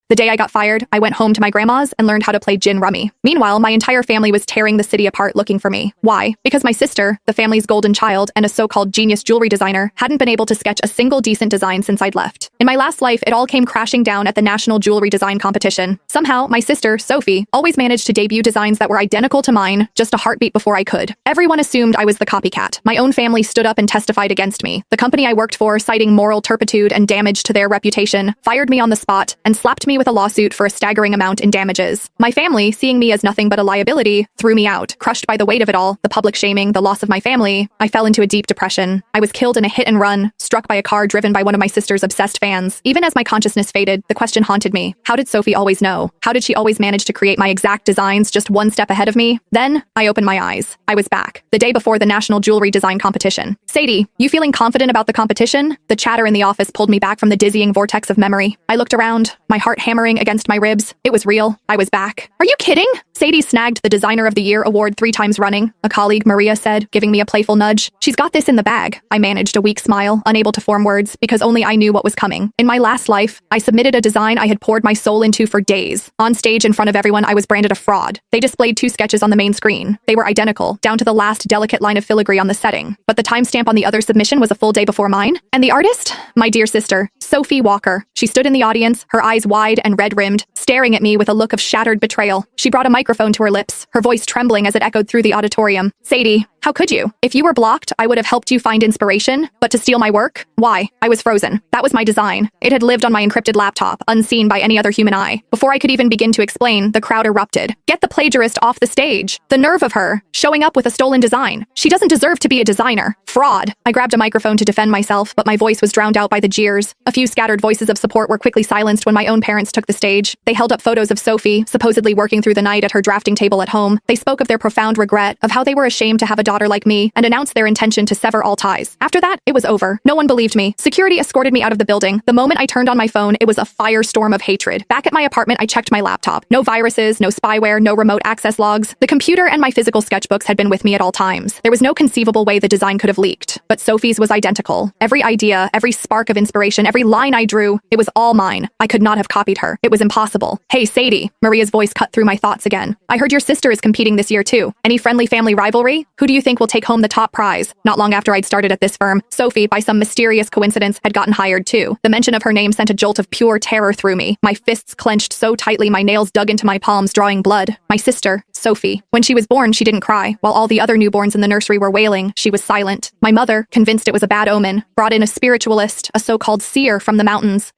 The day I got fired, I went home to my grandma's and learned how to play gin rummy. Meanwhile, my entire family was tearing the city apart looking for me. Why? Because my sister, the family's golden child and a so-called genius jewelry designer, hadn't been able to sketch a single decent design since I'd left. In my last life, it all came crashing down at the National Jewelry Design Competition. Somehow, my sister, Sophie, always managed to debut designs that were identical to mine, just a heartbeat before I could. Everyone assumed I was the copycat. My own family stood up and testified against me. The company I worked for, citing moral turpitude and damage to their reputation, fired me on the spot and slapped me with a lawsuit for a staggering amount in damages. My family, seeing me as nothing but a liability, threw me out. Crushed by the weight of it all, the public shaming, the loss of my family, I fell into a deep depression. I was killed in a hit and run, struck by a car driven by one of my sister's obsessed fans. Even as my consciousness faded, the question haunted me. How did Sophie always know? How did she always manage to create my exact designs just one step ahead of me? Then, I opened my eyes. I was back. The day before the National Jewelry Design Competition. Sadie, you feeling confident about the competition? The chatter in the office pulled me back from the dizzying vortex of memory. I looked around, my heart hammering against my ribs. It was real. I was back. Are you kidding? Sadie snagged the Designer of the Year award 3 times running, a colleague, Maria, said, giving me a playful nudge. She's got this in the bag. I managed a weak smile, unable to form words, because only I knew what was coming. In my last life, I submitted a design I had poured my soul into for days. On stage in front of everyone, I was branded a fraud. They displayed 2 sketches on the main screen. They were identical, down to the last delicate line of filigree on the setting. But the timestamp on the other submission was a full day before mine. And the artist? My dear sister, Sophie Walker. She stood in the audience, her eyes wide and red-rimmed, staring at me with a look of shattered betrayal. She brought a microphone to her lips, her voice trembling as it echoed through the auditorium. Sadie, how could you? If you were blocked, I would have helped you find inspiration, but to steal my work? Why? I was frozen. That was my design. It had lived on my encrypted laptop, unseen by any other human eye. Before I could even begin to explain, the crowd erupted. Get the plagiarist off the stage. The nerve of her, showing up with a stolen design. She doesn't deserve to be a designer. Fraud. I grabbed a microphone to defend myself, but my voice was drowned out by the jeers. A few scattered voices of support were quickly silenced when my own parents took the stage. They held up photos of Sophie, supposedly working through the night at her drafting table at home. They spoke of their profound regret, of how they were ashamed to have a daughter like me, and announced their intention to sever all ties. After that, it was over. No one believed me. Security escorted me out of the building. The moment I turned on my phone, it was a firestorm of hatred. Back at my apartment, I checked my laptop. No viruses, no spyware, no remote access logs. The computer and my physical sketchbooks had been with me at all times. There was no conceivable way the design could have leaked. But Sophie's was identical. Every idea, every spark of inspiration, every line I drew, it was all mine. I could not have copied her. It was impossible. Hey, Sadie. Maria's voice cut through my thoughts again. I heard your sister is competing this year too. Any friendly family rivalry? Who do you think will take home the top prize? Not long after I'd started at this firm, Sophie, by some mysterious coincidence, had gotten hired too. The mention of her name sent a jolt of pure terror through me. My fists clenched so tightly my nails dug into my palms, drawing blood. My sister, Sophie. When she was born, she didn't cry. While all the other newborns in the nursery were wailing, she was silent. My mother, convinced it was a bad omen, brought in a spiritualist, a so-called seer from the mountains.